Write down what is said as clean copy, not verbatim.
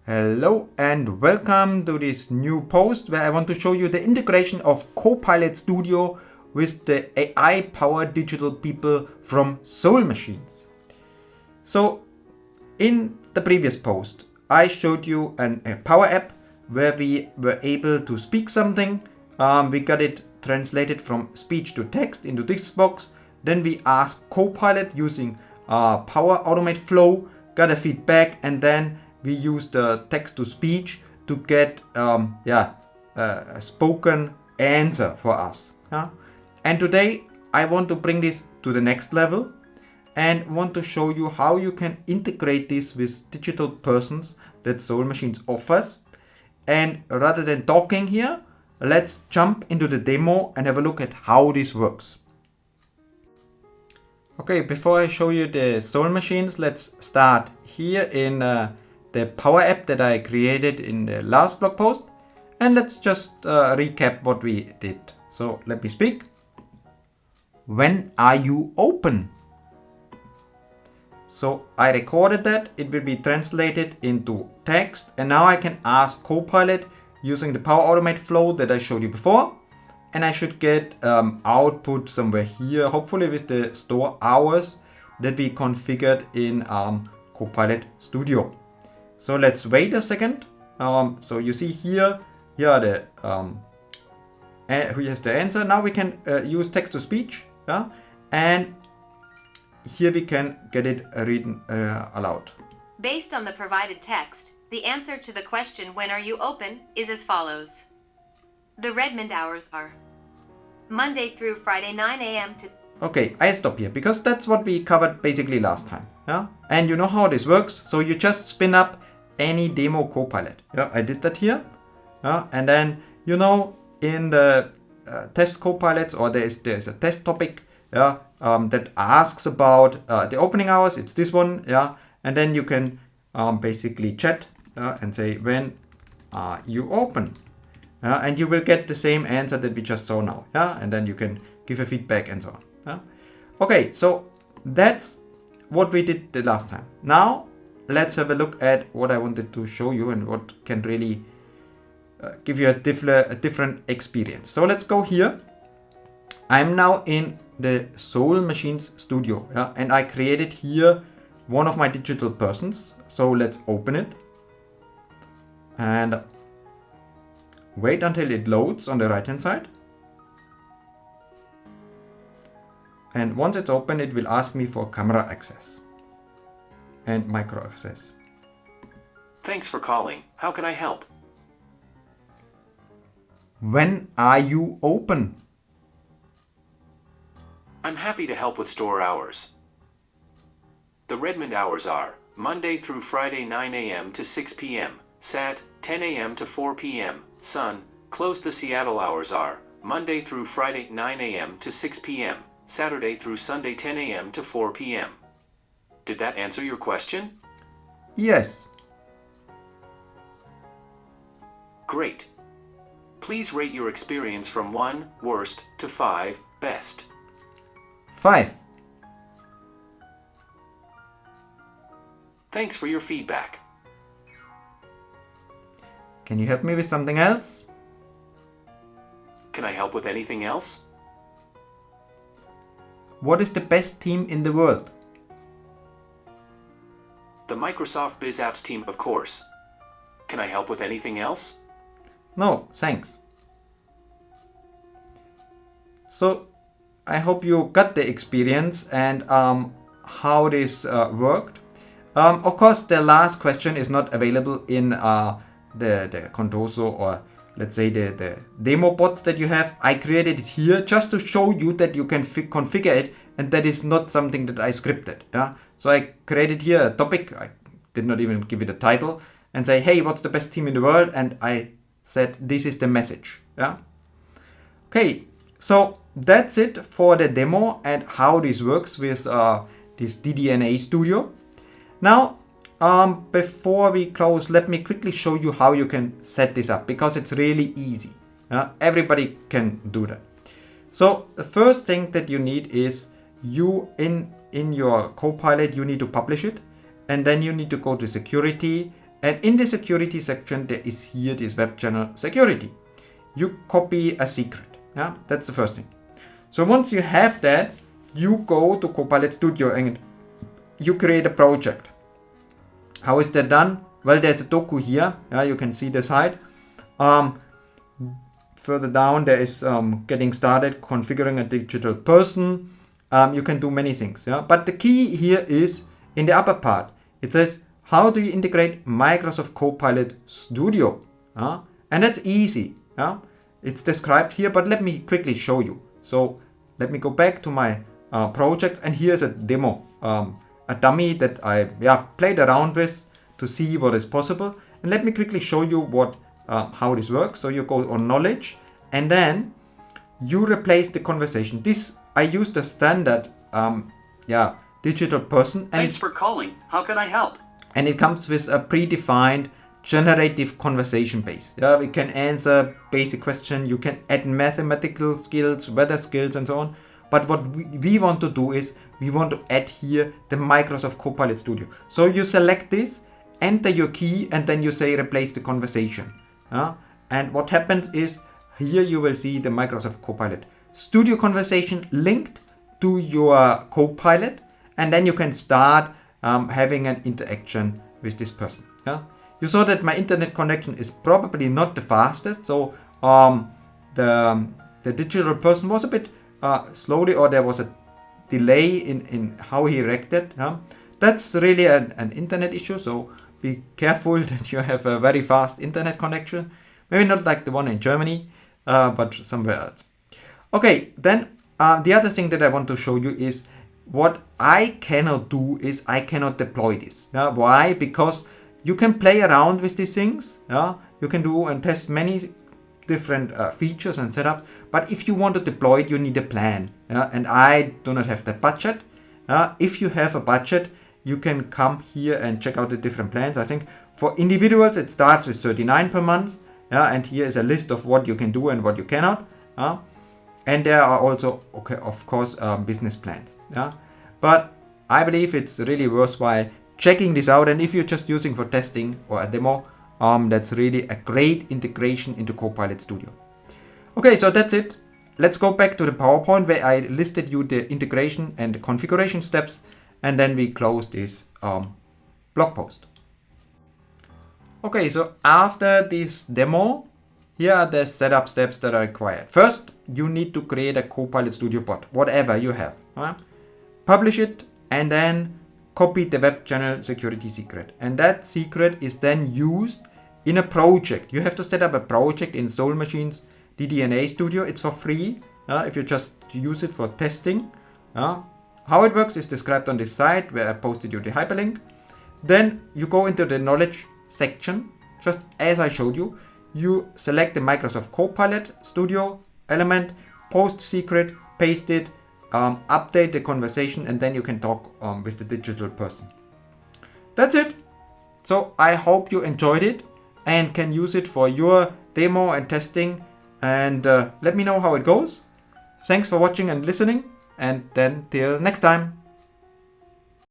Hello and welcome to this new post where I want to show you the integration of Copilot Studio with the AI-powered digital people from SoulMachines. So in the previous post, I showed you a Power App where we were able to speak something. We got it translated from speech to text into this box. Then we asked Copilot using Power Automate Flow, got a feedback, and then we used the text to speech to get a spoken answer for us. And today I want to bring this to the next level and want to show you how you can integrate this with digital persons that SoulMachines offers. And rather than talking here, let's jump into the demo and have a look at how this works. Okay, before I show you the SoulMachines, let's start here in the Power App that I created in the last blog post. And let's just recap what we did. So let me speak. When are you open? So I recorded that. It will be translated into text. And now I can ask Copilot using the Power Automate flow that I showed you before. And I should get output somewhere here, hopefully with the store hours that we configured in Copilot Studio. So let's wait a second. So you see here are the here's the answer. Now we can use text to speech, and here we can get it written aloud. Based on the provided text, the answer to the question "When are you open?" is as follows. The Redmond hours are Monday through Friday 9 a.m. to... Okay, I stop here because that's what we covered basically last time. And you know how this works. So you just spin up any demo Copilot. I did that here. And then, in the test Copilots, or there's a test topic that asks about the opening hours. It's this one. And then you can basically chat and say, when are you open? And you will get the same answer that we just saw now. And then you can give a feedback and so on. Okay, so that's what we did the last time. Now let's have a look at what I wanted to show you and what can really give you a different experience. So let's go here. I'm now in the SoulMachines Studio, and I created here one of my digital persons. So let's open it and wait until it loads on the right hand side. And once it's open, it will ask me for camera access and micro access. Thanks for calling. How can I help? When are you open? I'm happy to help with store hours. The Redmond hours are Monday through Friday 9 a.m. to 6 p.m., Sat 10 a.m. to 4 p.m., Sun. Closed. The Seattle hours are Monday through Friday 9 a.m. to 6 p.m., Saturday through Sunday 10 a.m. to 4 p.m. Did that answer your question? Yes. Great. Please rate your experience from 1, worst, to 5, best. 5. Thanks for your feedback. Can you help me with something else? Can I help with anything else? What is the best team in the world? The Microsoft Biz Apps team, of course. Can I help with anything else? No, thanks. So I hope you got the experience and how this worked. Of course, the last question is not available in the Contoso, or let's say the demo bots that you have. I created it here just to show you that you can configure it, and that is not something that I scripted. So I created here a topic. I did not even give it a title and say, hey, what's the best team in the world? And I said, this is the message. Okay, so that's it for the demo and how this works with this DDNA Studio. Now, before we close, let me quickly show you how you can set this up, because it's really easy. Everybody can do that. So the first thing that you need is you in your Copilot, you need to publish it, and then you need to go to security And in the security section, there is here this web channel security. You copy a secret. Yeah, that's the first thing. So once you have that, you go to Copilot Studio and you create a project. How is that done? Well, there's a docu here. Yeah, you can see the side. Further down, there is getting started, configuring a digital person. You can do many things. Yeah, but the key here is in the upper part. It says, how do you integrate Microsoft Copilot Studio? And that's easy. Yeah, it's described here, but let me quickly show you. So let me go back to my project, and here's a demo, a dummy that I played around with to see what is possible. And let me quickly show you what how this works. So you go on knowledge, and then you replace the conversation. This I used the standard digital person. And thanks for calling. How can I help? And it comes with a predefined generative conversation base. Yeah, we can answer basic questions. You can add mathematical skills, weather skills, and so on. But what we want to do is we want to add here the Microsoft Copilot Studio. So you select this, enter your key, and then you say replace the conversation. And what happens is here you will see the Microsoft Copilot Studio conversation linked to your Copilot, and then you can start having an interaction with this person. You saw that my internet connection is probably not the fastest, so the digital person was a bit slowly, or there was a delay in how he reacted. That's really an internet issue, so be careful that you have a very fast internet connection. Maybe not like the one in Germany, but somewhere else. Okay, then the other thing that I want to show you is what I cannot do is I cannot deploy this. Why? Because you can play around with these things. You can do and test many different features and setups. But if you want to deploy it, you need a plan. And I do not have that budget. If you have a budget, you can come here and check out the different plans. I think for individuals, it starts with 39 per month. And here is a list of what you can do and what you cannot. And there are also, of course, business plans. But I believe it's really worthwhile checking this out. And if you're just using for testing or a demo, that's really a great integration into Copilot Studio. Okay, so that's it. Let's go back to the PowerPoint where I listed you the integration and the configuration steps, and then we close this blog post. Okay, so after this demo, here are the setup steps that are required. First, you need to create a Copilot Studio bot, whatever you have. Publish it, and then copy the web channel security secret. And that secret is then used in a project. You have to set up a project in SoulMachines DDNA Studio. It's for free if you just use it for testing. How it works is described on this site where I posted you the hyperlink. Then you go into the knowledge section, just as I showed you. You select the Microsoft Copilot Studio element, post secret, paste it, update the conversation, and then you can talk with the digital person. That's it. So I hope you enjoyed it and can use it for your demo and testing, and let me know how it goes. Thanks for watching and listening, and then till next time.